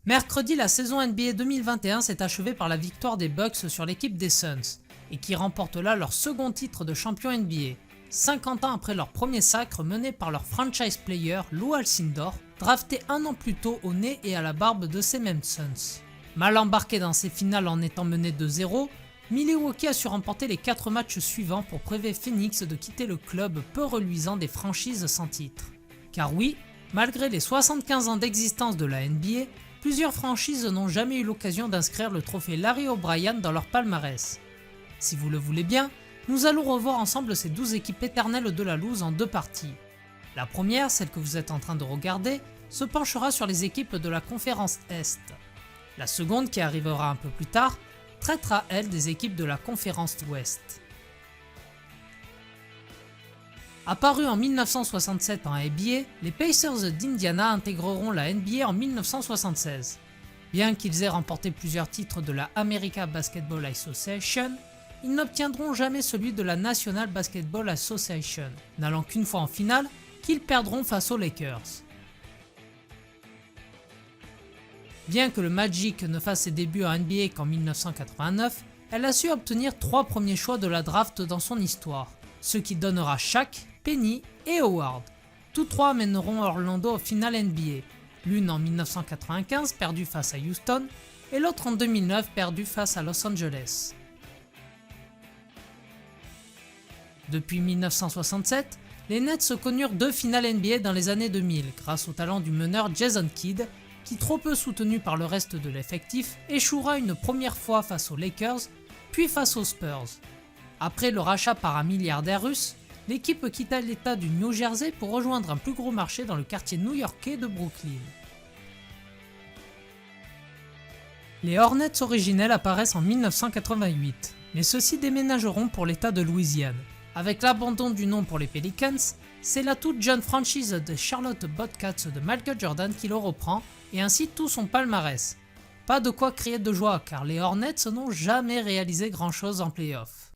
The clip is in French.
Mercredi, la saison NBA 2021 s'est achevée par la victoire des Bucks sur l'équipe des Suns, et qui remportent là leur second titre de champion NBA, 50 ans après leur premier sacre mené par leur franchise player Lou Alcindor, drafté un an plus tôt au nez et à la barbe de ces mêmes Suns. Mal embarqué dans ces finales en étant mené 2-0, Milwaukee a su remporter les 4 matchs suivants pour priver Phoenix de quitter le club peu reluisant des franchises sans titre. Car oui, malgré les 75 ans d'existence de la NBA, plusieurs franchises n'ont jamais eu l'occasion d'inscrire le trophée Larry O'Brien dans leur palmarès. Si vous le voulez bien, nous allons revoir ensemble ces 12 équipes éternelles de la loose en 2 parties. La première, celle que vous êtes en train de regarder, se penchera sur les équipes de la conférence Est. La seconde, qui arrivera un peu plus tard, traitera elle des équipes de la conférence Ouest. Apparus en 1967 en NBA, les Pacers d'Indiana intégreront la NBA en 1976. Bien qu'ils aient remporté plusieurs titres de la America Basketball Association, ils n'obtiendront jamais celui de la National Basketball Association, n'allant qu'une fois en finale, qu'ils perdront face aux Lakers. Bien que le Magic ne fasse ses débuts en NBA qu'en 1989, elle a su obtenir 3 premiers choix de la draft dans son histoire, ce qui donnera Shaq, Penny et Howard. Tous 3 mèneront Orlando aux finales NBA, l'une en 1995 perdue face à Houston et l'autre en 2009 perdue face à Los Angeles. Depuis 1967, les Nets connurent 2 finales NBA dans les années 2000 grâce au talent du meneur Jason Kidd, qui, trop peu soutenu par le reste de l'effectif, échouera une première fois face aux Lakers, puis face aux Spurs. Après le rachat par un milliardaire russe, l'équipe quitta l'état du New Jersey pour rejoindre un plus gros marché dans le quartier new-yorkais de Brooklyn. Les Hornets originels apparaissent en 1988, mais ceux-ci déménageront pour l'état de Louisiane. Avec l'abandon du nom pour les Pelicans, c'est la toute jeune franchise de Charlotte Bobcats de Michael Jordan qui le reprend, et ainsi tout son palmarès. Pas de quoi crier de joie car les Hornets n'ont jamais réalisé grand chose en playoff.